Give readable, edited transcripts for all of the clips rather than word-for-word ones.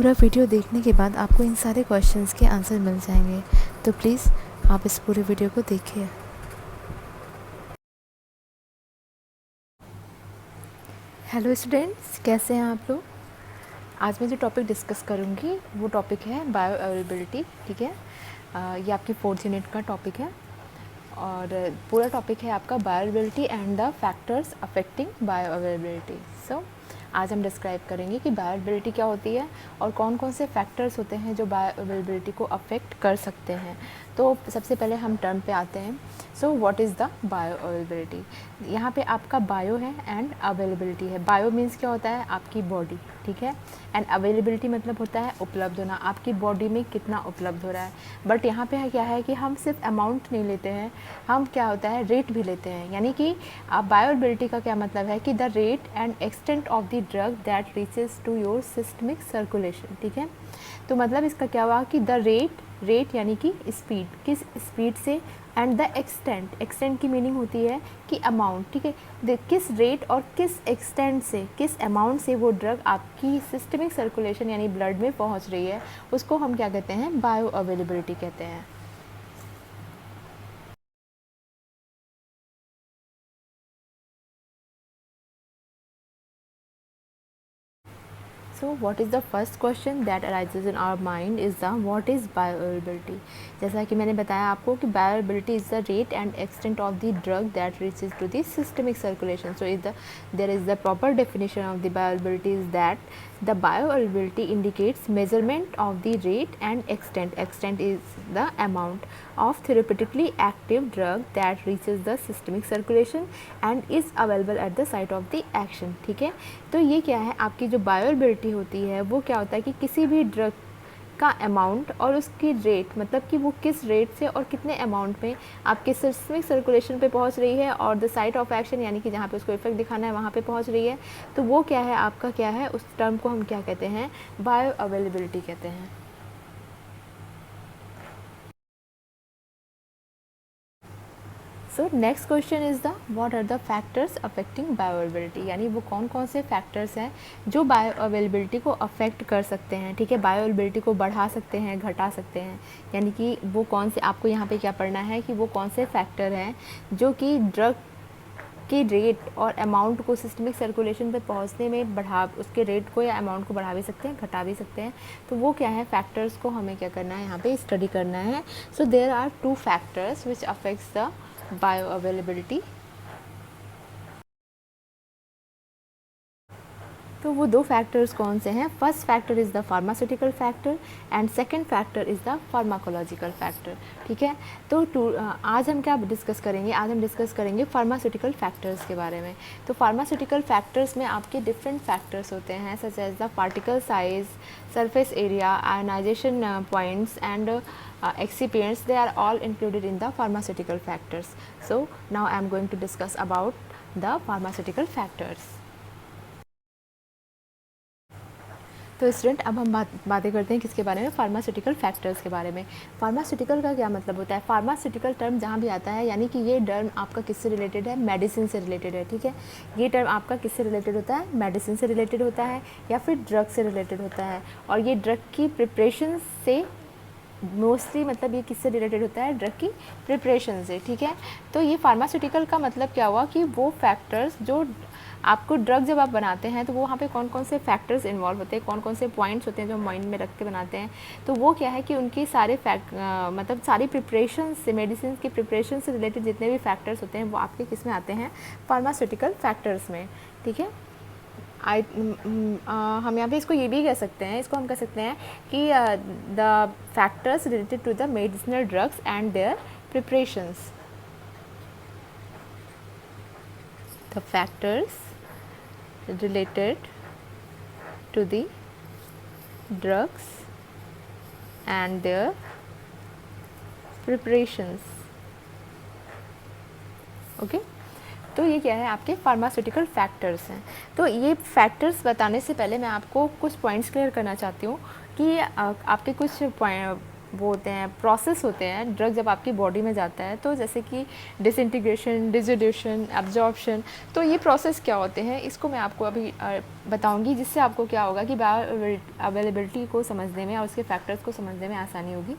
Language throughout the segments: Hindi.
पूरा वीडियो देखने के बाद आपको इन सारे क्वेश्चंस के आंसर मिल जाएंगे, तो प्लीज़ आप इस पूरे वीडियो को देखिए। हेलो स्टूडेंट्स, कैसे हैं आप लोग। आज मैं जो टॉपिक डिस्कस करूंगी वो टॉपिक है बायो अवेलेबिलिटी। ठीक है, ये आपकी 4th यूनिट का टॉपिक है और पूरा टॉपिक है आपका bioavailability and the factors affecting bioavailability. So आज हम डिस्क्राइब करेंगे कि बायो अवेलेबिलिटी क्या होती है और कौन कौन से फैक्टर्स होते हैं जो बायो अवेलेबिलिटी को अफेक्ट कर सकते हैं। तो सबसे पहले हम टर्म पे आते हैं। So what is the bio availability. यहाँ पे आपका बायो है एंड अवेलेबिलिटी है। बायो मीन्स क्या होता है, आपकी बॉडी, ठीक है, एंड अवेलेबिलिटी मतलब होता है उपलब्ध होना, आपकी बॉडी में कितना उपलब्ध हो रहा है। बट यहाँ पे क्या है कि हम सिर्फ अमाउंट नहीं लेते हैं, हम क्या होता है रेट भी लेते हैं। यानी कि बायो अवेलेबिलिटी का क्या मतलब है कि the rate and extent of the drug that reaches to your systemic circulation. ठीक है, तो मतलब इसका क्या हुआ कि द रेट यानी कि स्पीड, किस स्पीड से, एंड द एक्सटेंट की मीनिंग होती है कि अमाउंट। ठीक है, किस रेट और किस एक्सटेंट से, किस अमाउंट से वो ड्रग आपकी सिस्टमिक सर्कुलेशन यानी ब्लड में पहुंच रही है, उसको हम क्या कहते हैं, बायो अवेलेबिलिटी कहते हैं। So what is the first question that arises in our mind is the what is bioavailability। जैसा कि मैंने बताया आपको कि bioavailability is the rate and extent of the drug that reaches to the systemic circulation। So there is the proper definition of the bioavailability is that the bioavailability indicates measurement of the rate and extent। Extent is the amount of therapeutically active drug that reaches the systemic circulation and is available at the site of the action। ठीक है, तो ये क्या है, आपकी जो बायोअवेलेबिलिटी होती है वो क्या होता है कि किसी भी ड्रग का अमाउंट और उसकी रेट, मतलब कि वो किस रेट से और कितने अमाउंट में आपके सिस्टमिक सर्कुलेशन पे पहुंच रही है और द साइट ऑफ एक्शन यानी कि जहाँ पे उसको इफेक्ट दिखाना है वहाँ पे पहुंच रही है, तो वो क्या है आपका, क्या है, उस टर्म को हम क्या कहते हैं, बायो अवेलेबिलिटी कहते हैं। So next question is the what are the factors affecting bioavailability. यानी वो कौन कौन से फैक्टर्स हैं जो बायो अवेलेबिलिटी को अफेक्ट कर सकते हैं। ठीक है, बायो अवेलेबिलिटी को बढ़ा सकते हैं, घटा सकते हैं। यानी कि वो कौन से, आपको यहाँ पे क्या पढ़ना है कि वो कौन से फैक्टर हैं जो कि ड्रग की रेट और अमाउंट को सिस्टमिक सर्कुलेशन पे पहुंचने में उसके रेट को या अमाउंट को बढ़ा भी सकते हैं, घटा भी सकते हैं। तो वो क्या है, फैक्टर्स को हमें क्या करना है, यहाँ पे स्टडी करना है। So there are 2 factors which affects the bioavailability. तो वो 2 फैक्टर्स कौन से हैं, first factor is the pharmaceutical factor and second factor is the pharmacological factor. ठीक है, तो आज हम क्या डिस्कस करेंगे, आज हम डिस्कस करेंगे फार्मास्यूटिकल फैक्टर्स के बारे में। तो फार्मास्यूटिकल फैक्टर्स में आपके डिफरेंट फैक्टर्स होते हैं such as the particle size, surface area, ionisation points and excipients, they are all included in the pharmaceutical factors। So now I am going to discuss about the pharmaceutical factors। तो स्टूडेंट अब हम बातें करते हैं किसके बारे में, फार्मास्यूटिकल फैक्टर्स के बारे में। फार्मास्यूटिकल का क्या मतलब होता है, फार्मास्यूटिकल टर्म जहाँ भी आता है यानी कि ये टर्म आपका किससे रिलेटेड है, मेडिसिन से रिलेटेड है। ठीक है, ये टर्म आपका किससे रिलेटेड होता है, मेडिसिन से रिलेटेड होता है या फिर ड्रग से रिलेटेड होता है। और ये ड्रग की प्रिपरेशन से मोस्टली, मतलब ये किससे रिलेटेड होता है, ड्रग की प्रिपरेशन से। ठीक है, तो ये फार्मास्यूटिकल का मतलब क्या हुआ कि वो फैक्टर्स जो आपको ड्रग जब आप बनाते हैं तो वो वहाँ पे कौन कौन से फैक्टर्स इन्वॉल्व होते हैं, कौन कौन से पॉइंट्स होते हैं जो माइंड में रख के बनाते हैं। तो वो क्या है कि उनकी सारे मतलब सारी प्रिपरेशन से, मेडिसिन की प्रिपरेशन से रिलेटेड जितने भी फैक्टर्स होते हैं वो आपके किस में आते हैं, फार्मास्यूटिकल फैक्टर्स में। ठीक है, हम यहाँ पे इसको ये भी कह सकते हैं, इसको हम कह सकते हैं कि the factors related to the medicinal drugs and their preparations. The factors related to the drugs and their preparations। Okay, तो ये क्या है, आपके फार्मास्यूटिकल फैक्टर्स हैं। तो ये फैक्टर्स बताने से पहले मैं आपको कुछ पॉइंट्स क्लियर करना चाहती हूँ कि आपके कुछ वो होते हैं, प्रोसेस होते हैं ड्रग जब आपकी बॉडी में जाता है, तो जैसे कि डिसइंटीग्रेशन, डिसोल्यूशन, एब्जॉर्प्शन, तो ये प्रोसेस क्या होते हैं इसको मैं आपको अभी बताऊंगी, जिससे आपको क्या होगा कि बायो अवेलेबिलिटी को समझने में और उसके फैक्टर्स को समझने में आसानी होगी।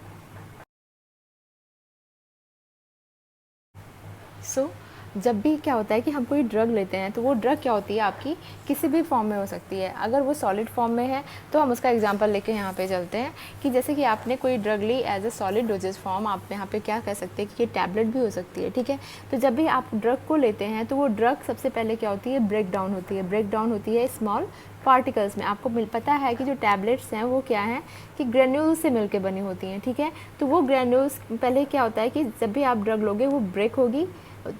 सो जब भी क्या होता है कि हम कोई ड्रग लेते हैं तो वो ड्रग क्या होती है आपकी किसी भी फॉर्म में हो सकती है। अगर वो सॉलिड फॉर्म में है तो हम उसका एग्जांपल लेके यहाँ पे चलते हैं कि जैसे कि आपने कोई ड्रग ली as a solid dosage form, आप यहाँ पे क्या कह सकते हैं कि ये टैबलेट भी हो सकती है, ठीक है। तो जब भी आप ड्रग को लेते हैं तो वो ड्रग सबसे पहले क्या होती है, ब्रेक डाउन होती है। ब्रेक डाउन होती है स्मॉल पार्टिकल्स में। आपको पता है कि जो टैबलेट्स हैं वो क्या हैं कि ग्रेन्यूल्स से मिलकर बनी होती हैं, ठीक है। तो वो ग्रेन्यूल्स पहले क्या होता है कि जब भी आप ड्रग लोगे वो ब्रेक होगी,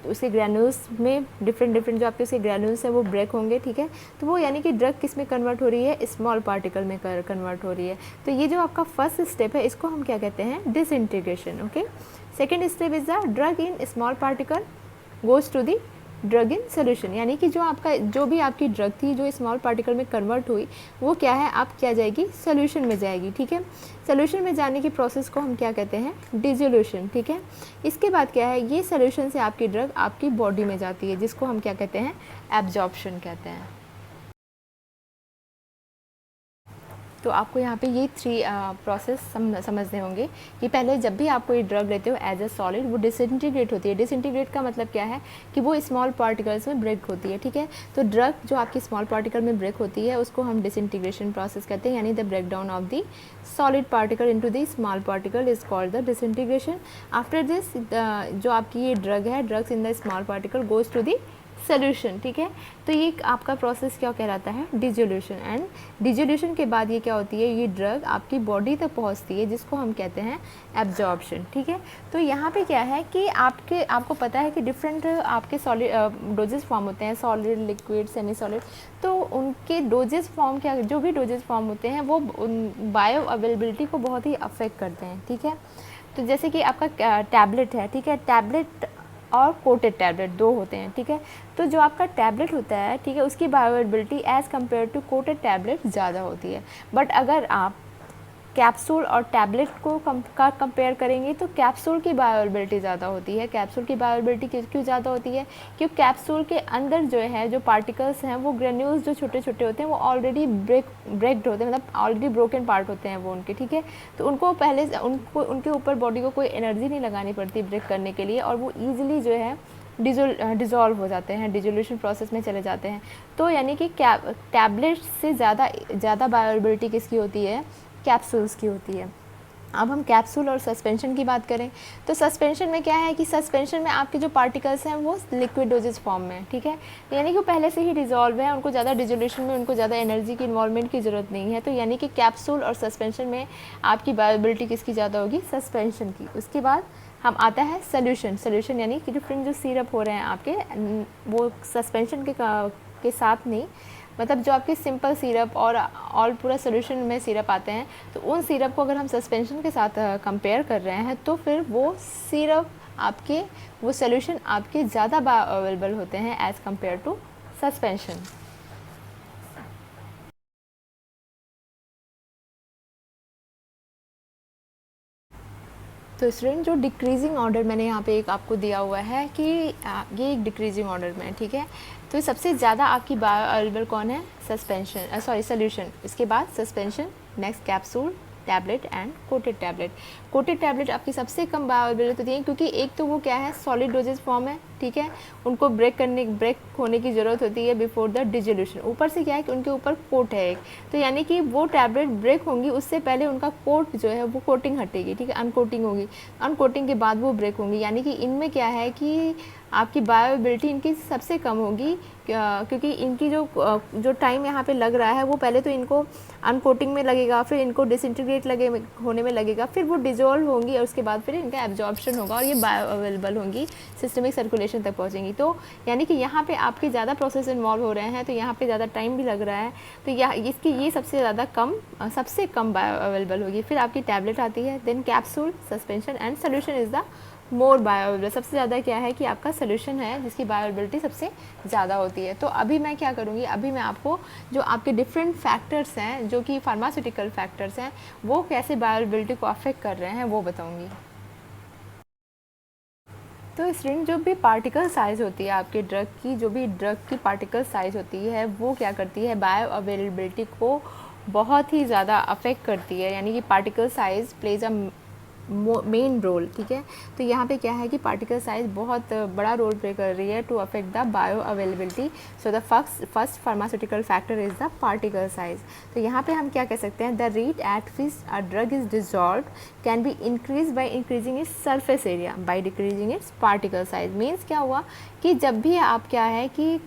उसके ग्रैन्यूल्स में डिफरेंट जो आपके उसके ग्रैन्यूल्स हैं वो ब्रेक होंगे, ठीक है। तो वो यानी कि ड्रग किस में कन्वर्ट हो रही है, स्मॉल पार्टिकल में कन्वर्ट हो रही है। तो ये जो आपका फर्स्ट स्टेप है इसको हम क्या कहते हैं, disintegration, okay. Second step is the drug in small particle goes to the drug in solution, यानी कि जो आपका जो भी आपकी ड्रग थी जो स्मॉल पार्टिकल में कन्वर्ट हुई वो क्या है, आप क्या जाएगी, सोल्यूशन में जाएगी, ठीक है। सोल्यूशन में जाने की प्रोसेस को हम क्या कहते हैं, डिसोल्यूशन, ठीक है। इसके बाद क्या है, ये सोल्यूशन से आपकी ड्रग आपकी बॉडी में जाती है, जिसको हम क्या कहते हैं, एब्जॉर्प्शन कहते हैं। तो आपको यहाँ पे ये 3 प्रोसेस समझने होंगे कि पहले जब भी आप कोई ड्रग लेते हो एज अ सॉलिड वो डिसइंटीग्रेट होती है। डिसइंटीग्रेट का मतलब क्या है कि वो स्मॉल पार्टिकल्स में ब्रेक होती है, ठीक है। तो ड्रग जो आपकी स्मॉल पार्टिकल में ब्रेक होती है उसको हम डिसइंटीग्रेशन प्रोसेस कहते हैं, यानी the break down of the solid particle into the small particle is called the disintegration. After this जो आपकी ये ड्रग है, drugs in the small particle goes to the solution, ठीक है। तो ये आपका प्रोसेस क्या कहलाता है, डिसोल्यूशन। एंड डिसोल्यूशन के बाद ये क्या होती है, ये ड्रग आपकी बॉडी तक पहुंचती है, जिसको हम कहते हैं एब्जॉर्प्शन, ठीक है। तो यहाँ पे क्या है कि आपको पता है कि डिफरेंट आपके सॉलिड डोजेस फॉर्म होते हैं, सॉलिड, लिक्विड, सेमी सॉलिड। तो उनके डोजेस फॉर्म क्या, जो भी डोजेस फॉर्म होते हैं वो बायो अवेलेबिलिटी को बहुत ही अफेक्ट करते हैं, ठीक है। तो जैसे कि आपका टैबलेट है, ठीक है, टैबलेट और कोटेड टैबलेट 2 होते हैं, ठीक है। तो जो आपका टैबलेट होता है, ठीक है, उसकी bioavailability as compare to coated tablet ज़्यादा होती है। बट अगर आप कैप्सूल और टैबलेट को कंपेयर करेंगे तो कैप्सूल की बायोअवेलेबिलिटी ज़्यादा होती है। कैप्सूल की बायोअवेलेबिलिटी क्यों ज़्यादा होती है, क्योंकि कैप्सूल के अंदर जो है जो पार्टिकल्स हैं वो ग्रेन्यूल्स जो छोटे छोटे होते हैं वो ऑलरेडी ब्रेक्ड होते हैं, मतलब ऑलरेडी ब्रोकन पार्ट होते हैं वो उनके, ठीक है। तो उनको पहले उनके ऊपर बॉडी को कोई एनर्जी नहीं लगानी पड़ती ब्रेक करने के लिए, और वो ईजिली जो है डिज़ोल्व हो जाते हैं, डिजोल्यूशन प्रोसेस में चले जाते हैं। तो यानी कि टैबलेट से ज़्यादा बायोअवेलेबिलिटी किसकी होती है, कैप्सूल्स की होती है। अब हम कैप्सूल और सस्पेंशन की बात करें तो सस्पेंशन में क्या है कि सस्पेंशन में आपके जो पार्टिकल्स हैं वो लिक्विड डोजेज फॉर्म में, ठीक है। यानी कि वो पहले से ही डिजॉल्व है, उनको ज़्यादा डिजोल्यूशन में उनको ज़्यादा एनर्जी की इन्वॉल्वमेंट की ज़रूरत नहीं है। तो यानी कि कैप्सूल और सस्पेंशन में आपकी बायोअवेलेबिलिटी किसकी ज़्यादा होगी, सस्पेंशन की। उसके बाद हम आता है सोल्यूशन यानी कि डिफरेंट जो सिरप हो रहे हैं आपके वो सस्पेंशन के साथ नहीं, मतलब जो आपके सिंपल सिरप और पूरा सोल्यूशन में सिरप आते हैं, तो उन सिरप को अगर हम सस्पेंशन के साथ कंपेयर कर रहे हैं तो फिर वो सिरप आपके वो सोल्यूशन आपके ज़्यादा बायोअवेलेबल होते हैं एज़ कंपेयर टू सस्पेंशन। तो स्टूडेंट जो डिक्रीजिंग ऑर्डर मैंने यहाँ पे एक आपको दिया हुआ है कि ये एक डिक्रीजिंग ऑर्डर में, ठीक है। तो सबसे ज़्यादा आपकी बायोअवेलेबल कौन है, सोल्यूशन, इसके बाद suspension, next capsule, tablet and coated tablet. Coated tablet आपकी सबसे कम बायोअवेलेबल होती है, क्योंकि एक तो वो क्या है, सॉलिड डोजेज फॉर्म है, ठीक है। उनको ब्रेक होने की ज़रूरत होती है बिफोर द डिजोल्यूशन। ऊपर से क्या है कि उनके ऊपर कोट है एक, तो यानी कि वो टैबलेट ब्रेक होंगी उससे पहले उनका कोट जो है वो कोटिंग हटेगी, ठीक है, अनकोटिंग होगी, अनकोटिंग के बाद वो ब्रेक होंगी। यानी कि इनमें क्या है कि आपकी बायोअवेलेबिलिटी इनकी सबसे कम होगी, क्योंकि इनकी जो टाइम यहाँ पे लग रहा है वो पहले तो इनको अनकोटिंग में लगेगा, फिर इनको डिसइंटीग्रेट होने में लगेगा, फिर वो डिजोल्व होंगी और उसके बाद फिर इनका एब्जॉर्प्शन होगा और ये बायोअवेलेबल होंगी, सिस्टमिक सर्कुलेशन तक पहुँचेंगी। तो यानी कि यहाँ पे आपके ज़्यादा प्रोसेस इन्वॉल्व हो रहे हैं, तो यहाँ पे ज़्यादा टाइम भी लग रहा है, तो इसकी ये सबसे कम बायोअवेलेबल होगी। फिर आपकी टैबलेट आती है, then capsule, suspension and solution is the more bioavailable, सबसे ज़्यादा क्या है कि आपका सोल्यूशन है जिसकी बायोअवेलेबिलिटी सबसे ज़्यादा होती है। तो अभी मैं क्या करूँगी, अभी मैं आपको जो आपके डिफरेंट फैक्टर्स हैं जो कि फार्मास्यूटिकल फैक्टर्स हैं वो कैसे बायोअवेलेबिलिटी को अफेक्ट कर रहे हैं वो बताऊँगी। तो स्टूडेंट जो भी पार्टिकल साइज़ होती है आपके ड्रग की, जो भी ड्रग की पार्टिकल साइज़ होती है वो क्या करती है, बायो अवेलेबिलिटी को बहुत ही ज़्यादा अफेक्ट करती है। यानी कि particle size plays a main role, ठीक है। तो यहाँ पे क्या है कि पार्टिकल साइज बहुत बड़ा रोल प्ले कर रही है to affect the bioavailability. So the first pharmaceutical factor is the particle size. तो यहाँ पे हम क्या कह सकते हैं, the rate at which a drug is dissolve can be increase by increasing its surface area by decreasing its particle size. Means क्या हुआ कि जब भी आप क्या है कि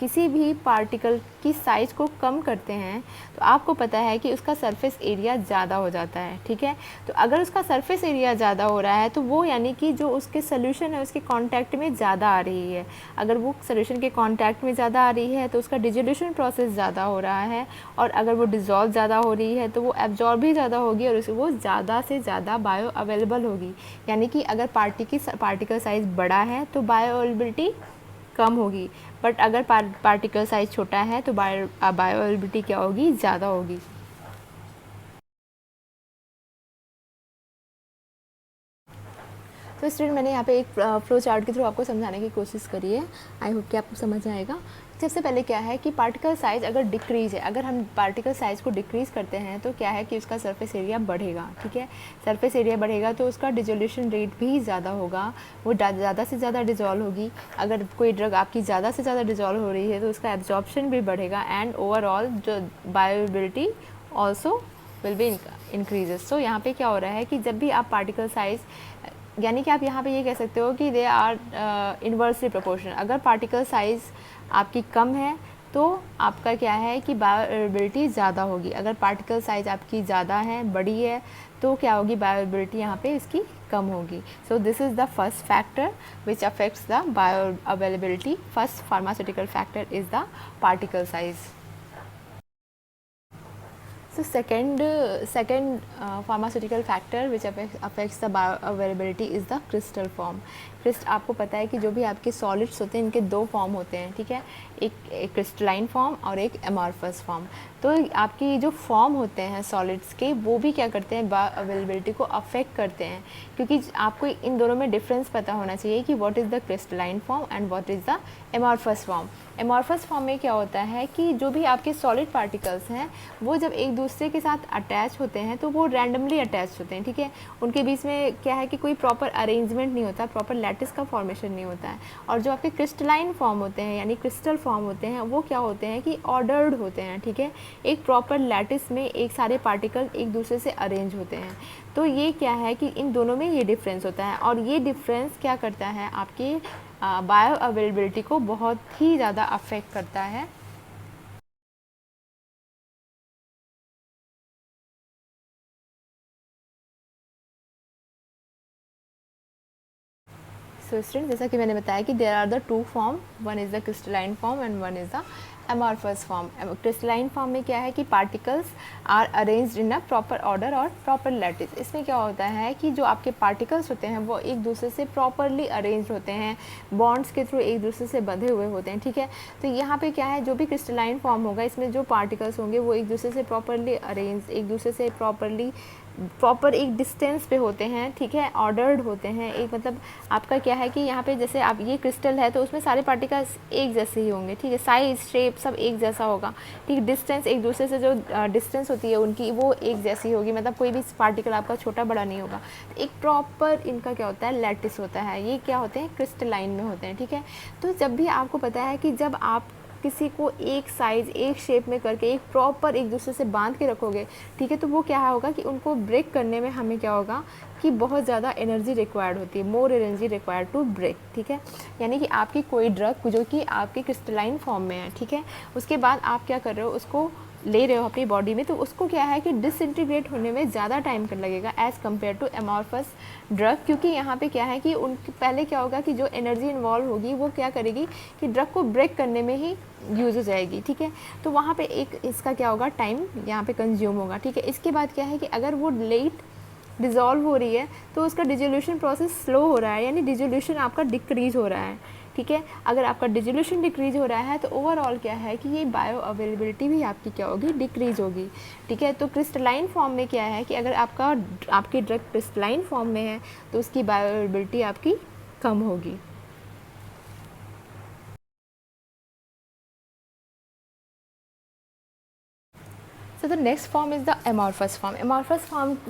किसी भी पार्टिकल की साइज़ को कम करते हैं तो आपको पता है कि उसका सरफेस एरिया ज़्यादा हो जाता है, ठीक है। तो अगर उसका सरफेस एरिया ज़्यादा हो रहा है तो वो यानी कि जो उसके सोल्यूशन है उसके कांटेक्ट में ज़्यादा आ रही है। अगर वो सोल्यूशन के कांटेक्ट में ज़्यादा आ रही है तो उसका डिजोल्यूशन प्रोसेस ज़्यादा हो रहा है, और अगर वो डिज़ोल्व ज़्यादा हो रही है तो वो एब्जॉर्ब भी ज़्यादा होगी और वो ज़्यादा से ज़्यादा बायो अवेलेबल होगी। यानी कि अगर पार्टिकल साइज़ बड़ा है तो बायो अवेलेबिलिटी कम होगी, बट अगर पार्टिकल साइज छोटा है तो बायोअवेलेबिलिटी क्या होगी, ज़्यादा होगी। तो स्टूडेंट मैंने यहाँ पे एक फ्लो चार्ट के थ्रू आपको समझाने की कोशिश करी है। आई होप कि आपको समझ आएगा। सबसे पहले क्या है कि पार्टिकल साइज़ अगर डिक्रीज़ है, अगर हम पार्टिकल साइज़ को डिक्रीज़ करते हैं तो क्या है कि उसका सरफेस एरिया बढ़ेगा, ठीक है। सरफेस एरिया बढ़ेगा तो उसका डिजोल्यूशन रेट भी ज़्यादा होगा, वो ज़्यादा से ज़्यादा डिजॉल्व होगी। अगर कोई ड्रग आपकी ज़्यादा से ज़्यादा डिजॉल्व हो रही है तो उसका एब्जॉर्प्शन भी बढ़ेगा, एंड ओवरऑल जो bioavailability also will be increases. तो यहाँ पे क्या हो रहा है कि जब भी आप पार्टिकल साइज़, यानी कि आप यहाँ पे ये कह सकते हो कि दे आर इन्वर्सली प्रोपोर्शनल। अगर पार्टिकल साइज़ आपकी कम है तो आपका क्या है कि बायोअवेलेबिलिटी ज़्यादा होगी। अगर पार्टिकल साइज़ आपकी ज़्यादा है, बड़ी है, तो क्या होगी, बायोअवेलेबिलिटी यहाँ पे इसकी कम होगी। So this is the first factor which affects the bioavailability. First pharmaceutical factor is the particle size. So second pharmaceutical factor which affects the bioavailability is the crystal form. आपको पता है कि जो भी आपके सॉलिड्स होते हैं इनके दो फॉर्म होते हैं, ठीक है। एक क्रिस्टलाइन फॉर्म और एक एमॉर्फस फॉर्म। तो आपकी जो फॉर्म होते हैं सॉलिड्स के वो भी क्या करते हैं, बायोअवेलेबिलिटी को अफेक्ट करते हैं। क्योंकि आपको इन दोनों में डिफरेंस पता होना चाहिए कि what is the crystalline form and what is the amorphous form. Amorphous form में क्या होता है कि जो भी आपके सॉलिड पार्टिकल्स हैं वो जब एक दूसरे के साथ अटैच होते हैं तो वो रैंडमली अटैच होते हैं, ठीक है। उनके बीच में क्या है कि कोई प्रॉपर अरेंजमेंट नहीं होता, प्रॉपर लैटिस का फॉर्मेशन नहीं होता है। और जो आपके क्रिस्टलाइन फॉर्म होते हैं यानी क्रिस्टल फॉर्म होते हैं वो क्या होते हैं कि ऑर्डर्ड होते हैं, ठीक है। एक प्रॉपर लैटिस में एक सारे पार्टिकल एक दूसरे से अरेंज होते हैं। तो ये क्या है कि इन दोनों में ये डिफरेंस होता है, और ये डिफरेंस क्या करता है, आपकी बायो अवेलेबिलिटी को बहुत ही ज़्यादा अफेक्ट करता है। सो स्टूडेंट, जैसा कि मैंने बताया कि there are the two form, one is the crystalline form and one is the amorphous form. Crystalline form में क्या है कि particles are arranged in a proper order और प्रॉपर लैटिस। इसमें क्या होता है कि जो आपके पार्टिकल्स होते हैं वो एक दूसरे से प्रॉपरली अरेंज होते हैं, बॉन्ड्स के थ्रू एक दूसरे से बंधे हुए होते हैं, ठीक है। तो यहाँ पे क्या है, जो भी क्रिस्टलाइन फॉर्म होगा इसमें जो पार्टिकल्स होंगे वो एक दूसरे से प्रॉपरली अरेंज, एक दूसरे से प्रॉपर एक डिस्टेंस पे होते हैं, ठीक है, ऑर्डर्ड होते हैं। एक मतलब आपका क्या है कि यहाँ पे जैसे आप ये क्रिस्टल है तो उसमें सारे पार्टिकल्स एक जैसे ही होंगे, ठीक है, साइज शेप सब एक जैसा होगा, ठीक। डिस्टेंस एक दूसरे से जो डिस्टेंस होती है उनकी वो एक जैसी होगी, मतलब कोई भी पार्टिकल आपका छोटा बड़ा नहीं होगा। एक प्रॉपर इनका क्या होता है, लैटिस होता है। ये क्या होते हैं, क्रिस्टलाइन में होते हैं, ठीक है। तो जब भी आपको पता है कि जब आप किसी को एक साइज़ एक शेप में करके एक प्रॉपर एक दूसरे से बांध के रखोगे, ठीक है, तो वो क्या होगा कि उनको ब्रेक करने में हमें क्या होगा कि बहुत ज़्यादा एनर्जी रिक्वायर्ड होती है, more energy required to break, ठीक है। यानी कि आपकी कोई ड्रग जो कि आपकी क्रिस्टलाइन फॉर्म में है, ठीक है, उसके बाद आप क्या कर रहे हो, उसको ले रहे हो अपनी बॉडी में, तो उसको क्या है कि डिसइंटीग्रेट होने में ज़्यादा टाइम कर लगेगा as compare to amorphous drug. क्योंकि यहाँ पे क्या है कि उनके पहले क्या होगा कि जो एनर्जी इन्वॉल्व होगी वो क्या करेगी कि ड्रग को ब्रेक करने में ही यूज़ हो जाएगी, ठीक है। तो वहाँ पे एक इसका क्या होगा, टाइम यहाँ पे कंज्यूम होगा, ठीक है। इसके बाद क्या है कि अगर वो लेट डिज़ोल्व हो रही है तो उसका डिजोल्यूशन प्रोसेस स्लो हो रहा है, यानी डिजोल्यूशन आपका डिक्रीज हो रहा है, ठीक है। अगर आपका डिजोल्यूशन डिक्रीज हो रहा है तो ओवरऑल क्या है कि ये बायो अवेलेबिलिटी भी आपकी क्या होगी, डिक्रीज होगी, ठीक है। तो क्रिस्टलाइन फॉर्म में क्या है कि अगर आपकी ड्रग क्रिस्टलाइन फॉर्म में है तो उसकी बायो अवेलेबिलिटी आपकी कम होगी। So the next form is the amorphous form. Amorphous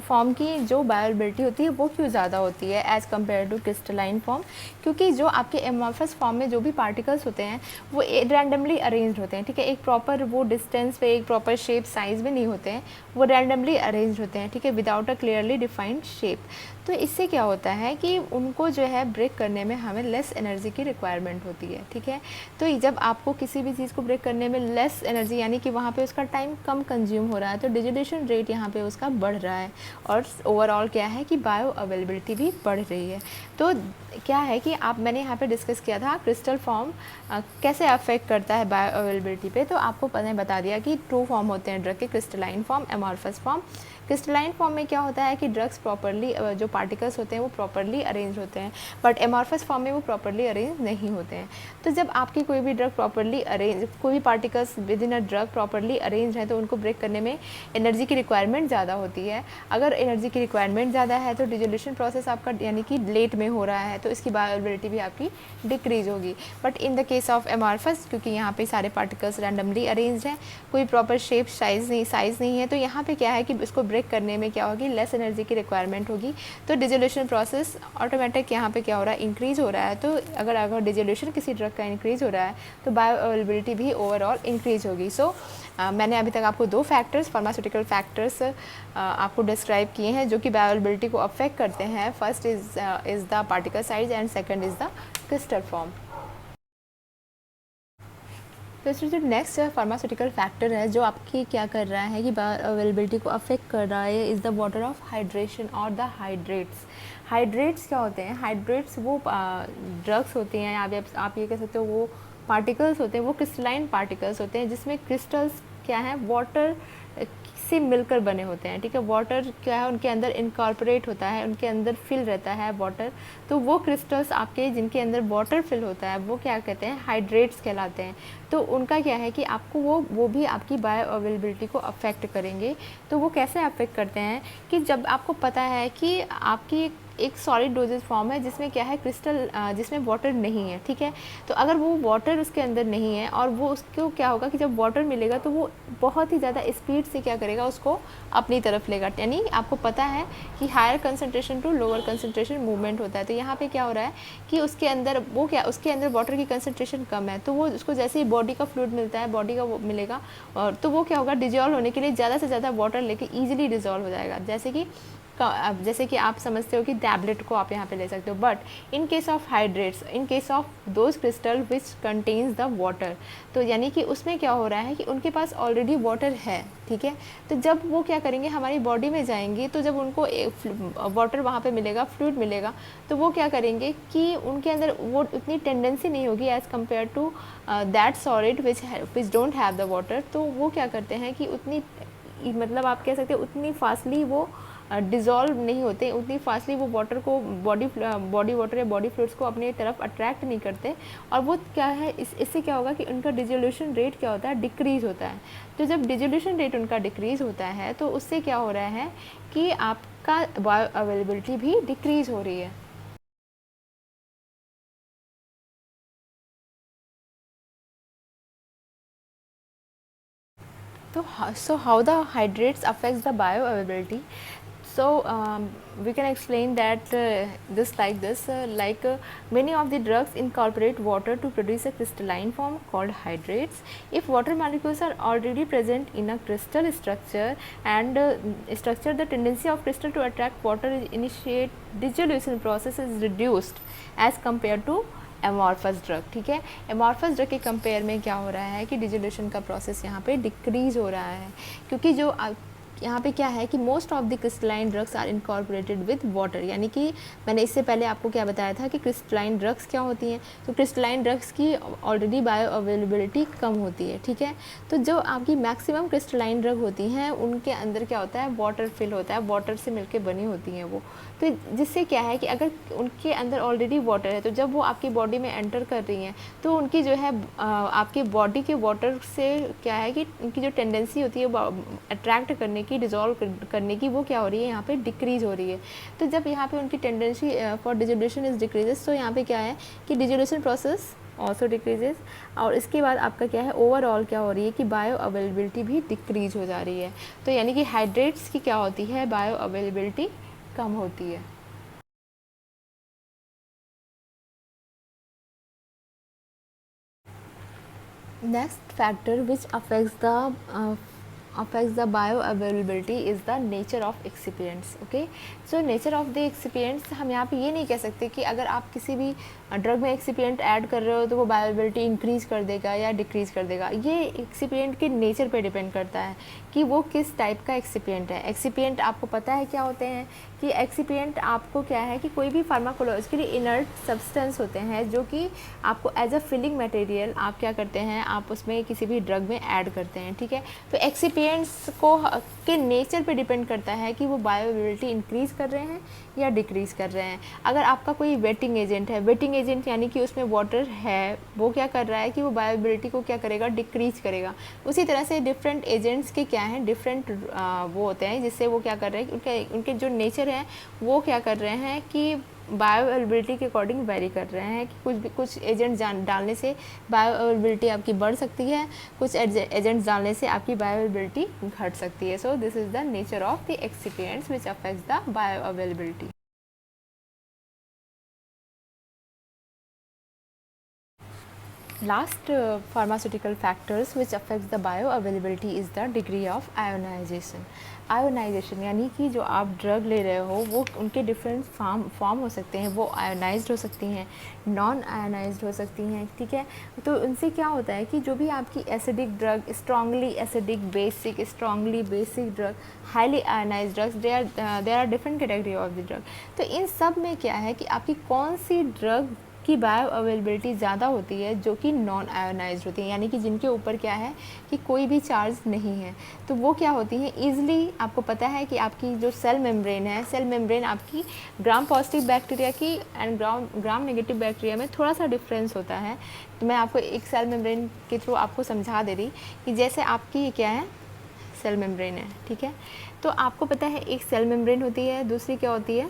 form की जो बायोअवेलेबिलिटी होती है वो क्यों ज़्यादा होती है as compare to crystalline form, क्योंकि जो आपके एमॉर्फस फॉर्म में जो भी पार्टिकल्स होते हैं वो रैंडमली अरेंज होते हैं, ठीक है। एक प्रॉपर वो डिस्टेंस पे एक प्रॉपर शेप साइज़ में नहीं होते हैं, वो रैंडमली अरेंज होते हैं, ठीक है, without a clearly defined shape. तो इससे क्या होता है कि उनको जो है ब्रेक करने में हमें लेस एनर्जी की रिक्वायरमेंट होती है, ठीक है। तो जब आपको किसी भी चीज़ को ब्रेक करने में लेस एनर्जी, यानी कि वहाँ पे उसका टाइम कम कंज्यूम हो रहा है, तो डिजोल्यूशन रेट यहाँ पे उसका बढ़ रहा है और ओवरऑल क्या है कि बायो अवेलेबिलिटी भी बढ़ रही है। तो क्या है कि मैंने यहाँ पे डिस्कस किया था क्रिस्टल फॉर्म कैसे अफेक्ट करता है बायो अवेलेबिलिटी पे। तो आपको मैंने बता दिया कि 2 फॉर्म होते हैं ड्रग के, crystalline form, amorphous form. Crystalline form में क्या होता है कि ड्रग्स प्रॉपरली जो पार्टिकल्स होते हैं वो प्रॉपरली अरेंज होते हैं, बट एमॉर्फस फॉर्म में वो प्रॉपरली अरेंज नहीं होते हैं। तो जब आपकी कोई भी ड्रग प्रॉपरली अरेंज, कोई भी particles with in a drug properly arrange है तो उनको ब्रेक करने में एनर्जी की रिक्वायरमेंट ज़्यादा होती है। अगर एनर्जी की रिक्वायरमेंट ज़्यादा है तो डिजोल्यूशन प्रोसेस आपका यानी कि लेट में हो रहा है, तो इसकी बायोअवेलेबिलिटी भी आपकी डिक्रीज होगी। But in the case of amorphous, क्योंकि यहाँ पे सारे पार्टिकल्स रैंडमली अरेंज्ड हैं, कोई प्रॉपर शेप साइज़ नहीं है, तो यहाँ पे क्या है कि इसको ब्रेक करने में क्या होगी, लेस एनर्जी की रिक्वायरमेंट होगी। तो डिजोल्यूशन प्रोसेस ऑटोमेटिक यहाँ पे क्या हो रहा है, इंक्रीज़ हो रहा है। तो अगर डिजोल्यूशन किसी ड्रग का इंक्रीज़ हो रहा है तो बायो अवेलेबिलिटी भी ओवरऑल इंक्रीज़ होगी। सो मैंने अभी तक आपको 2 फैक्टर्स, फार्मास्यूटिकल फैक्टर्स आपको डिस्क्राइब किए हैं जो कि बायो अवेलेबिलिटी को अफेक्ट करते हैं। First is the particle size and second is the crystal form. तो इसमें जो नेक्स्ट फार्मास्यूटिकल फैक्टर है जो आपकी क्या कर रहा है कि अवेलेबिलिटी को अफेक्ट कर रहा है, is the water of hydration और द हाइड्रेट्स। हाइड्रेट्स क्या होते हैं? हाइड्रेट्स वो ड्रग्स होती हैं, आप ये कह सकते हो वो पार्टिकल्स होते हैं, वो क्रिस्टलाइन पार्टिकल्स होते हैं जिसमें क्रिस्टल्स क्या है, वाटर से मिलकर बने होते हैं, ठीक है। वाटर क्या है, उनके अंदर इनकॉर्पोरेट होता है, उनके अंदर फिल रहता है वाटर। तो वो क्रिस्टल्स आपके जिनके अंदर वाटर फिल होता है वो क्या कहते हैं, हाइड्रेट्स कहलाते हैं। तो उनका क्या है कि आपको वो भी आपकी बायो अवेलेबिलिटी को अफेक्ट करेंगे। तो वो कैसे अफेक्ट करते हैं कि जब आपको पता है कि आपकी एक सॉलिड डोजेज फॉर्म है जिसमें क्या है क्रिस्टल, जिसमें वाटर नहीं है, ठीक है। तो अगर वो वाटर उसके अंदर नहीं है और वो उसको क्या होगा कि जब वाटर मिलेगा तो वो बहुत ही ज़्यादा स्पीड से क्या करेगा, उसको अपनी तरफ लेगा। यानी आपको पता है कि higher concentration to lower concentration movement होता है। तो यहाँ पे क्या हो रहा है कि उसके अंदर उसके अंदर वाटर की कंसनट्रेशन कम है, तो वो उसको जैसे ही बॉडी का फ्लूइड मिलता है, बॉडी का वो मिलेगा, और तो वो क्या होगा, डिजॉल्व होने के लिए ज़्यादा से ज़्यादा वाटर लेके ईजिली डिजॉल्व हो जाएगा। जैसे कि आप समझते हो कि टैबलेट को आप यहाँ पे ले सकते हो, but in case of hydrates, in case of those crystal which contains the water, तो यानी कि उसमें क्या हो रहा है कि उनके पास ऑलरेडी वाटर है, ठीक है। तो जब वो क्या करेंगे, हमारी बॉडी में जाएंगे, तो जब उनको वाटर वहाँ पे मिलेगा, फ्लूइड मिलेगा, तो वो क्या करेंगे कि उनके अंदर वो उतनी टेंडेंसी नहीं होगी as compare to that solid which don't have the water. तो वो क्या करते हैं कि उतनी, मतलब आप कह सकते हैं उतनी फास्टली वो डिज़ोल्व नहीं होते, उतनी फास्टली वो वाटर को बॉडी वाटर या बॉडी फ्लूइड्स को अपनी तरफ अट्रैक्ट नहीं करते, और वो क्या है, इससे क्या होगा कि उनका डिजोल्यूशन रेट क्या होता है, डिक्रीज़ होता है। तो जब डिजोल्यूशन रेट उनका डिक्रीज़ होता है तो उससे क्या हो रहा है कि आपका बायो अवेलेबिलिटी भी डिक्रीज़ हो रही है। So how the hydrates affects the bioavailability? So we can explain that many of the drugs incorporate water to produce a crystalline form called hydrates. If water molecules are already present in a crystal structure and the tendency of crystal to attract water initiate dissolution process is reduced as compared to amorphous drug, ठीक है। एमॉर्फस ड्रग के कंपेयर में क्या हो रहा है कि डिजोल्यूशन का प्रोसेस यहाँ पे डिक्रीज़ हो रहा है, क्योंकि यहाँ पे क्या है कि most of the crystalline drugs are incorporated with water, यानी कि मैंने इससे पहले आपको क्या बताया था कि क्रिस्टलाइन ड्रग्स क्या होती हैं। तो क्रिस्टलाइन ड्रग्स की ऑलरेडी बायो अवेलेबिलिटी कम होती है, ठीक है। तो जो आपकी मैक्सिमम क्रिस्टलाइन ड्रग होती हैं उनके अंदर क्या होता है, वाटर फिल होता है, वाटर से मिलकर बनी होती हैं वो। तो जिससे क्या है कि अगर उनके अंदर ऑलरेडी वाटर है तो जब वो आपकी बॉडी में एंटर कर रही हैं तो उनकी जो है आपकी बॉडी के वाटर से क्या है कि उनकी जो टेंडेंसी होती है अट्रैक्ट करने की, डिजॉल्व करने की, वो क्या हो रही है यहाँ पे डिक्रीज़ हो रही है। तो जब यहाँ पे उनकी tendency for dissolution is decreases, तो यहाँ पे क्या है कि डिजोल्यूशन प्रोसेस ऑल्सो डिक्रीजेस, और इसके बाद आपका क्या है ओवरऑल क्या हो रही है कि बायो अवेलेबिलिटी भी डिक्रीज हो जा रही है। तो यानी कि हाइड्रेट्स की क्या होती है, बायो अवेलेबिलिटी कम होती है। Next factor which affects the bioavailability is the nature of excipients. Okay, so nature of the excipients, हम यहाँ पे ये नहीं कह सकते कि अगर आप किसी भी ड्रग में एक्सिपिएंट ऐड कर रहे हो तो वो बायोअवेलेबिलिटी इंक्रीज़ कर देगा या डिक्रीज़ कर देगा। ये एक्सिपिएंट के नेचर पे डिपेंड करता है कि वो किस टाइप का एक्सिपिएंट है। एक्सिपिएंट आपको पता है क्या होते हैं कि एक्सिपिएंट आपको क्या है कि कोई भी फार्माकोलॉजिकली इनर्ट सब्सटेंस होते हैं जो कि आपको एज अ फिलिंग मटेरियल आप क्या करते हैं, आप उसमें किसी भी ड्रग में ऐड करते हैं, ठीक है। तो एक्सिपिएंट्स को के नेचर पे डिपेंड करता है कि वो बायोअवेलेबिलिटी इंक्रीज़ कर रहे हैं या डिक्रीज़ कर रहे हैं। अगर आपका कोई वेटिंग एजेंट है, वेटिंग एजेंट यानी कि उसमें वाटर है, वो क्या कर रहा है कि वो बायोअवेलेबिलिटी को क्या करेगा, डिक्रीज़ करेगा। उसी तरह से डिफरेंट एजेंट्स के क्या हैं, डिफरेंट वो होते हैं जिससे वो क्या कर रहे हैं, उनके जो नेचर है वो क्या कर रहे हैं कि बायोअवेलेबिलिटी के अकॉर्डिंग वेरी कर रहे हैं कि कुछ एजेंट डालने से बायोअवेलेबिलिटी आपकी बढ़ सकती है, कुछ एजेंट्स डालने से आपकी बायोअवेलेबिलिटी घट सकती है। So this is the nature of the excipients which affects the bioavailability. Last pharmaceutical factors which affects the bioavailability is the degree of ionization. Ionization यानी कि जो आप ड्रग ले रहे हो वो उनके डिफरेंट फॉर्म हो सकते हैं, वो आयोनाइज्ड हो सकती हैं, नॉन आयोनाइज्ड हो सकती हैं, ठीक है। तो उनसे क्या होता है कि जो भी आपकी acidic drug, strongly acidic, basic, strongly basic drug, highly ionized drugs, there are different category of the drug. तो इन सब में क्या है कि आपकी कौन सी ड्रग की बायो अवेलेबिलिटी ज़्यादा होती है, जो कि नॉन आयोनाइज्ड होती है, यानी कि जिनके ऊपर क्या है कि कोई भी चार्ज नहीं है। तो वो क्या होती हैं ईज़िली, आपको पता है कि आपकी जो सेल मेम्ब्रेन है, सेल मेम्ब्रेन आपकी ग्राम पॉजिटिव बैक्टीरिया की एंड ग्राम नेगेटिव बैक्टीरिया में थोड़ा सा डिफरेंस होता है। तो मैं आपको एक सेल मेम्ब्रेन के थ्रू आपको समझा दे रही कि जैसे आपकी क्या है, सेल मेम्ब्रेन है, ठीक है। तो आपको पता है एक सेल मेम्ब्रेन होती है, दूसरी क्या होती है,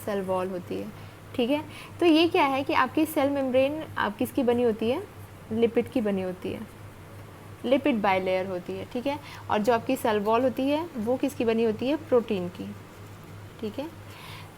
सेल वॉल होती है, ठीक है। तो ये क्या है कि आपकी सेल मेम्ब्रेन आप किसकी बनी होती है, लिपिड की बनी होती है, लिपिड बाइलेयर होती है, ठीक है। और जो आपकी सेल वॉल होती है वो किसकी बनी होती है, प्रोटीन की, ठीक है।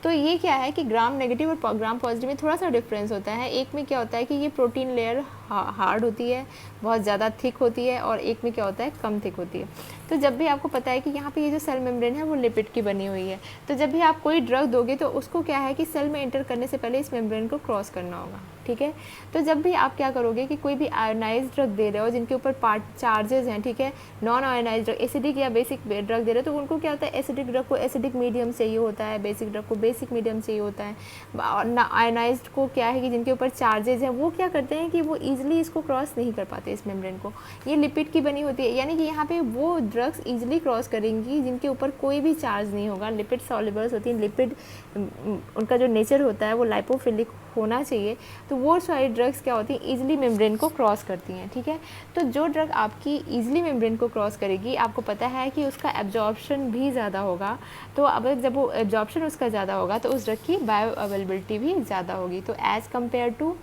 तो ये क्या है कि ग्राम नेगेटिव और ग्राम पॉजिटिव में थोड़ा सा डिफरेंस होता है। एक में क्या होता है कि ये प्रोटीन लेयर हार्ड होती है, बहुत ज़्यादा थिक होती है, और एक में क्या होता है कम थिक होती है। तो जब भी आपको पता है कि यहाँ पे ये जो सेल मेम्ब्रेन है वो लिपिड की बनी हुई है, तो जब भी आप कोई ड्रग दोगे तो उसको क्या है कि सेल में एंटर करने से पहले इस मेम्ब्रेन को क्रॉस करना होगा, ठीक है। तो जब भी आप क्या करोगे कि कोई भी आयोनाइज्ड ड्रग दे रहे हो जिनके ऊपर चार्जेस हैं, ठीक है, नॉन आयोनाइज्ड ड्रग, एसिडिक या बेसिक ड्रग दे रहे हो, तो उनको क्या होता है, एसिडिक ड्रग को एसिडिक मीडियम चाहिए होता है, बेसिक ड्रग को बेसिक मीडियम चाहिए होता है। और आयोनाइज्ड को क्या है कि जिनके ऊपर चार्जेस हैं वो क्या करते हैं कि वो ईजिली इसको क्रॉस नहीं कर पाते इस मेम्ब्रेन को, ये लिपिड की बनी होती है। यानी कि यहाँ पे वो ड्रग्स ईजिली क्रॉस करेंगी जिनके ऊपर कोई भी चार्ज नहीं होगा, लिपिड सॉल्युबल्स होती हैं, लिपिड उनका जो नेचर होता है वो लाइपोफिलिक होना चाहिए। तो वो सारी ड्रग्स क्या होती हैं, ईजिली मेम्ब्रेन को क्रॉस करती हैं, ठीक है। तो जो ड्रग आपकी ईजिली मेम्ब्रेन को क्रॉस करेगी, आपको पता है कि उसका एब्जॉर्प्शन भी ज़्यादा होगा। तो अब जब वो एब्जॉर्प्शन उसका ज़्यादा होगा तो उस ड्रग की बायो अवेलेबिलिटी भी ज़्यादा होगी। तो as compare to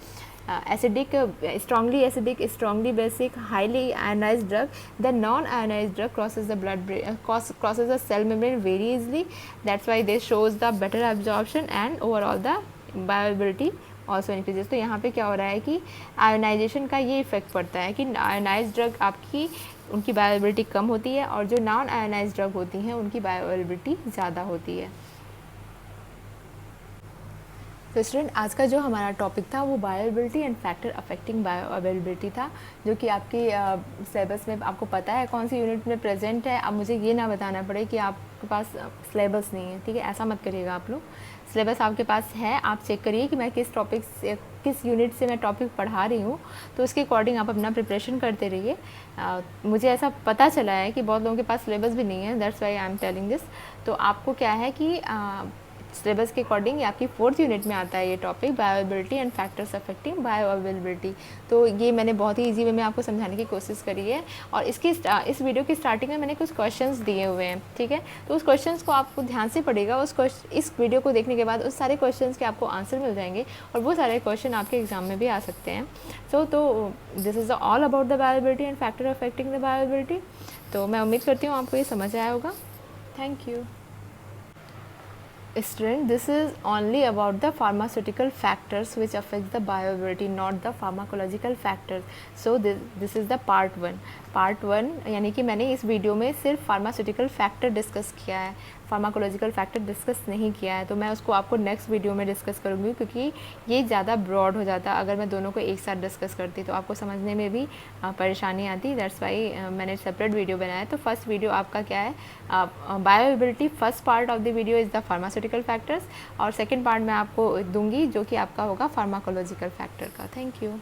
acidic, strongly acidic, strongly basic, highly ionized drug, the non-ionized drug crosses the crosses the cell membrane very easily. That's why this shows the better absorption and overall the bioavailability also increases. तो यहाँ पे क्या हो रहा है कि आयोनाइजेशन का ये इफेक्ट पड़ता है कि आयोनाइज्ड ड्रग आपकी उनकी बायोअवेलेबिलिटी कम होती है, और जो नॉन आयोनाइज्ड ड्रग होती हैं उनकी बायोअवेलेबिलिटी ज़्यादा होती है। तो स्टूडेंट, आज का जो हमारा टॉपिक था वो bioavailability and factor affecting bioavailability था, जो कि आपकी सिलेबस में आपको पता है कौन सी यूनिट में प्रेजेंट है। अब मुझे ये ना बताना पड़े कि आपके पास सिलेबस नहीं है, ठीक है, ऐसा मत करिएगा आप लोग। सिलेबस आपके पास है, आप चेक करिए कि मैं किस टॉपिक से, किस यूनिट से मैं टॉपिक पढ़ा रही हूँ, तो उसके अकॉर्डिंग आप अपना प्रिपरेशन करते रहिए। मुझे ऐसा पता चला है कि बहुत लोगों के पास सिलेबस भी नहीं है, that's why I am telling this. तो आपको क्या है कि सिलेबस के अकॉर्डिंग ये आपकी 4th यूनिट में आता है ये topic, bioavailability and factors affecting bioavailability. तो ये मैंने बहुत ही इजी वे में आपको समझाने की कोशिश करी है, और इस वीडियो की स्टार्टिंग में मैंने कुछ क्वेश्चंस दिए हुए हैं, ठीक है। तो उस क्वेश्चंस को आपको ध्यान से पढ़ेगा, इस वीडियो को देखने के बाद उस सारे क्वेश्चंस के आपको आंसर मिल जाएंगे, और वो सारे क्वेश्चन आपके एग्जाम में भी आ सकते हैं। तो this is all about the bioavailability and factor affecting the bioavailability. तो मैं उम्मीद करती हूँ आपको ये समझ आया होगा। Thank you. Student, this is only about the pharmaceutical factors which affects the bioavailability, not the pharmacological factors. So this is the part 1. Part 1 यानी कि मैंने इस वीडियो में सिर्फ फार्मास्यूटिकल फैक्टर डिस्कस किया है, फार्माकोलॉजिकल फैक्टर डिस्कस नहीं किया है। तो मैं उसको आपको नेक्स्ट वीडियो में डिस्कस करूँगी, क्योंकि ये ज़्यादा ब्रॉड हो जाता अगर मैं दोनों को एक साथ डिस्कस करती, तो आपको समझने में भी परेशानी आती। दैट्स वाई मैंने सेपरेट वीडियो बनाया। तो फर्स्ट वीडियो आपका क्या है, bioavailability. First part of the video is the pharmaceutical factors, और सेकेंड पार्ट मैं आपको दूंगी जो कि आपका होगा फार्माकोलॉजिकल फैक्टर का। Thank you.